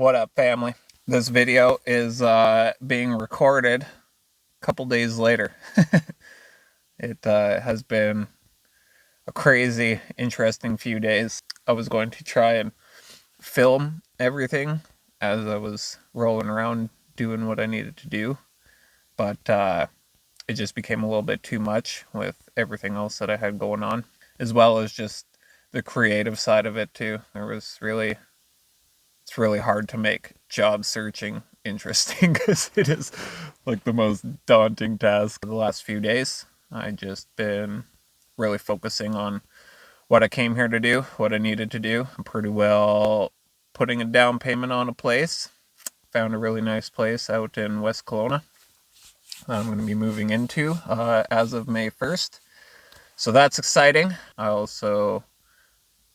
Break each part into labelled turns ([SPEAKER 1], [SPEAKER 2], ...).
[SPEAKER 1] What up, family? This video is being recorded a couple days later. It has been a crazy, interesting few days. I was going to try and film everything as I was rolling around doing what I needed to do, but it just became a little bit too much with everything else that I had going on, as well as just the creative side of it too. It's really hard to make job searching interesting because it is like the most daunting task. The last few days, I just been really focusing on what I came here to do, what I needed to do. I'm pretty well putting a down payment on a place. Found a really nice place out in West Kelowna that I'm going to be moving into as of May 1st. So that's exciting. I also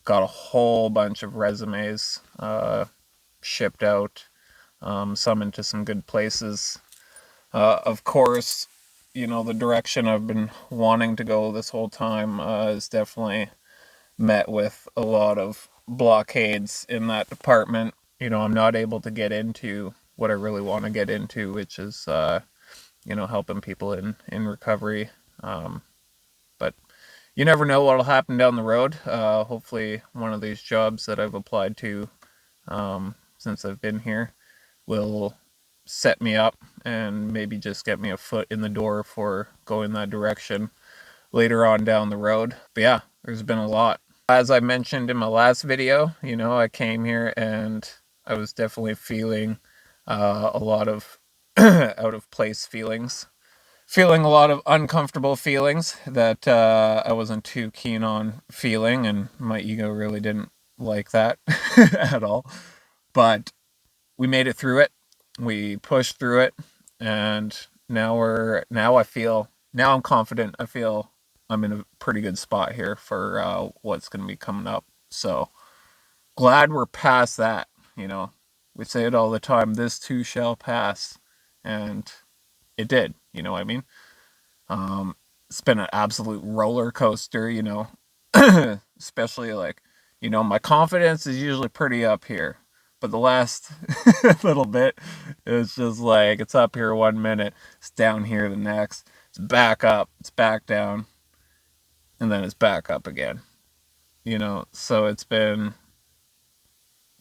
[SPEAKER 1] got a whole bunch of resumes shipped out, some into some good places. Of course, the direction I've been wanting to go this whole time is definitely met with a lot of blockades in that department. I'm not able to get into what I really want to get into, which is, helping people in recovery. But you never know what'll happen down the road. Hopefully one of these jobs that I've applied to since I've been here will set me up and maybe just get me a foot in the door for going that direction later on down the road. But yeah, there's been a lot. As I mentioned in my last video, I came here and I was definitely feeling a lot of out of place feelings. Feeling a lot of uncomfortable feelings that I wasn't too keen on feeling, and my ego really didn't like that at all. But we made it through it. We pushed through it, and now I'm confident. I feel I'm in a pretty good spot here for what's going to be coming up. So glad we're past that. We say it all the time, this too shall pass, and it did. You know what I mean? It's been an absolute roller coaster, especially my confidence is usually pretty up here, but the last little bit, it's just like, it's up here 1 minute, it's down here the next, it's back up, it's back down, and then it's back up again, so it's been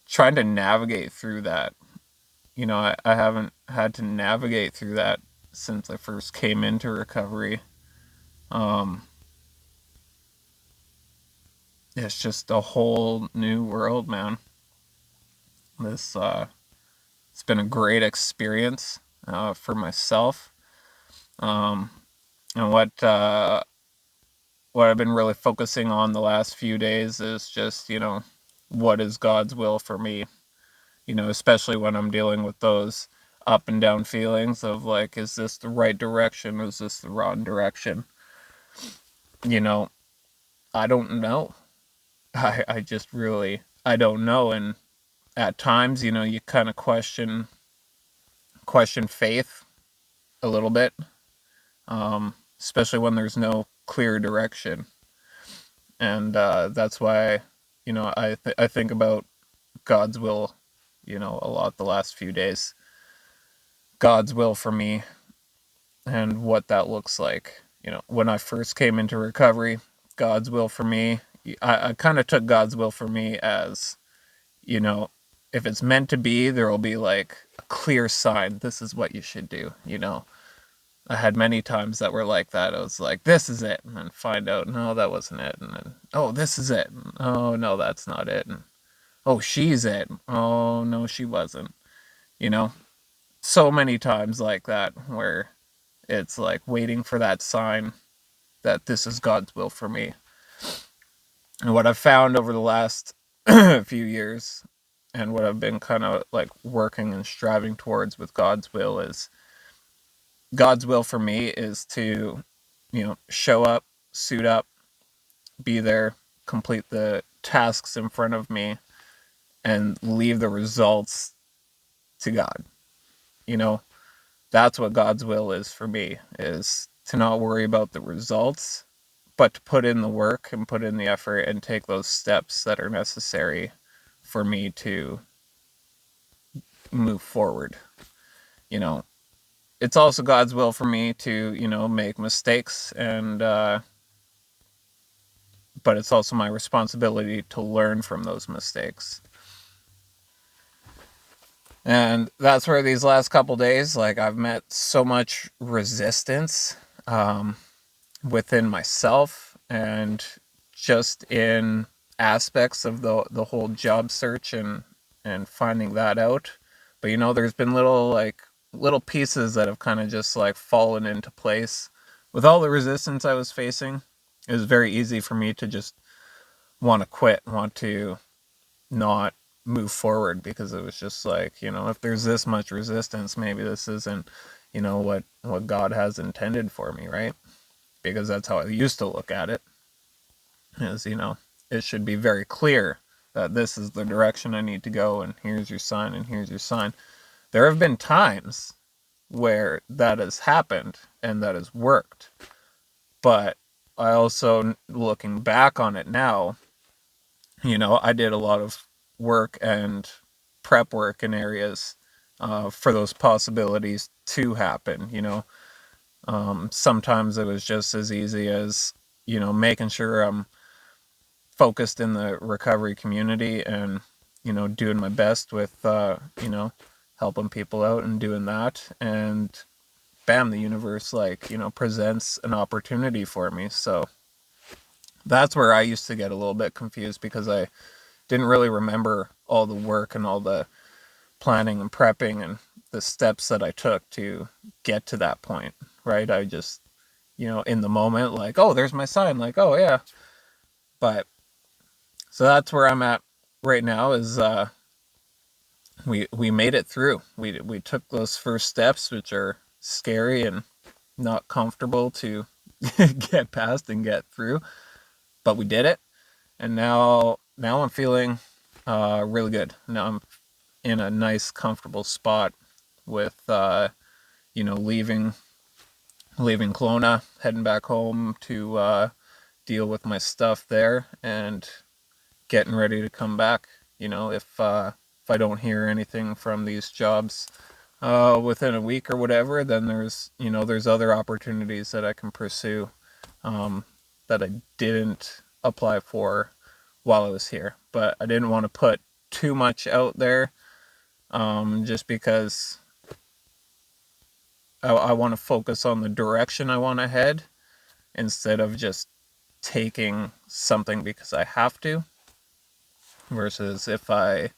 [SPEAKER 1] trying to navigate through that. I haven't had to navigate through that since I first came into recovery. It's just a whole new world, man. It's been a great experience for myself. And what I've been really focusing on the last few days is just, what is God's will for me? Especially when I'm dealing with those up and down feelings of like, is this the right direction? Is this the wrong direction? I don't know. I just really, I don't know. And at times, you kind of question faith a little bit, especially when there's no clear direction. And that's why, I think about God's will, a lot the last few days. God's will for me and what that looks like. When I first came into recovery, God's will for me, I kind of took God's will for me as, if it's meant to be, there will be like a clear sign. This is what you should do. I had many times that were like that. I was like, this is it. And then find out, no, that wasn't it. And then, oh, this is it. And, oh, no, that's not it. And, oh, she's it. Oh, no, she wasn't. So many times like that where it's like waiting for that sign that this is God's will for me. And what I've found over the last few years, and what I've been kind of like working and striving towards with God's will is, God's will for me is to, show up, suit up, be there, complete the tasks in front of me, and leave the results to God. That's what God's will is for me, is to not worry about the results, but to put in the work and put in the effort and take those steps that are necessary for me to move forward. You know, it's also God's will for me to, make mistakes, and but it's also my responsibility to learn from those mistakes. And that's where these last couple days, like, I've met so much resistance within myself, and just in aspects of the whole job search, and finding that out. But there's been little pieces that have kind of just like fallen into place. With all the resistance I was facing, it was very easy for me to just want to quit, want to not move forward, because it was just like, if there's this much resistance, maybe this isn't, what God has intended for me, right? Because that's how I used to look at it. Is, it should be very clear that this is the direction I need to go, and here's your sign, and here's your sign. There have been times where that has happened and that has worked. But I also, looking back on it now, I did a lot of work and prep work in areas for those possibilities to happen. Sometimes it was just as easy as, making sure I'm focused in the recovery community, and, doing my best with, helping people out and doing that. And bam, the universe, presents an opportunity for me. So that's where I used to get a little bit confused, because I didn't really remember all the work and all the planning and prepping and the steps that I took to get to that point, right? I just, in the moment, like, oh, there's my sign, like, oh yeah. But so that's where I'm at right now, is we made it through. We took those first steps, which are scary and not comfortable to get past and get through, but we did it. And now I'm feeling really good. Now I'm in a nice, comfortable spot with leaving Kelowna, heading back home to deal with my stuff there, and getting ready to come back. If I don't hear anything from these jobs within a week or whatever, then there's other opportunities that I can pursue that I didn't apply for while I was here. But I didn't want to put too much out there, just because I want to focus on the direction I want to head, instead of just taking something because I have to, versus if I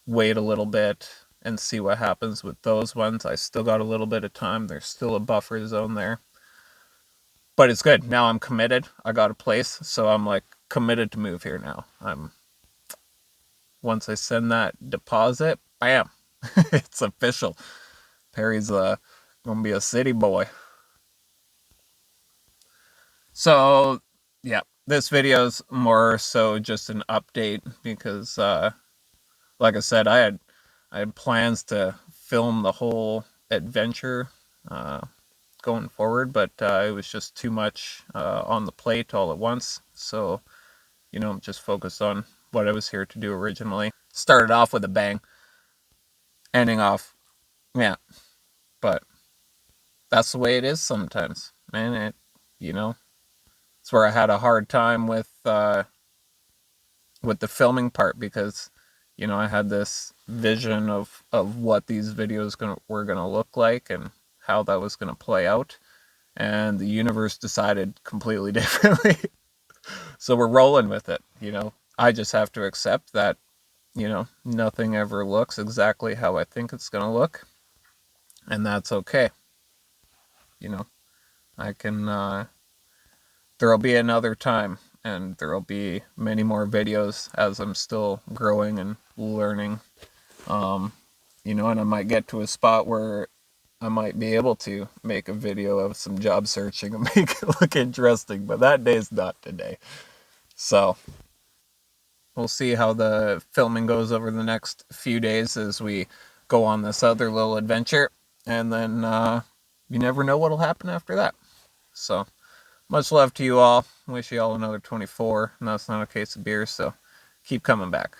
[SPEAKER 1] wait a little bit and see what happens with those ones. I still got a little bit of time. There's still a buffer zone there. But it's good. Now I'm committed. I got a place, so I'm like committed to move here now. Once I send that deposit, bam, it's official. Perry's gonna be a city boy. So yeah, this video's more so just an update, because like I said, I had plans to film the whole adventure going forward, but it was just too much on the plate all at once. So, just focused on what I was here to do originally. Started off with a bang, ending off, yeah. But that's the way it is sometimes, man. It's where I had a hard time with the filming part, because I had this vision of what these videos were gonna look like, and how that was gonna play out, and the universe decided completely differently. So we're rolling with it. I just have to accept that nothing ever looks exactly how I think it's gonna look, and that's okay. I can there'll be another time, and there'll be many more videos as I'm still growing and learning. And I might get to a spot where I might be able to make a video of some job searching and make it look interesting, but that day's not today. So we'll see how the filming goes over the next few days as we go on this other little adventure, and then you never know what'll happen after that. So much love to you all. Wish you all another 24, and that's not a case of beer, so keep coming back.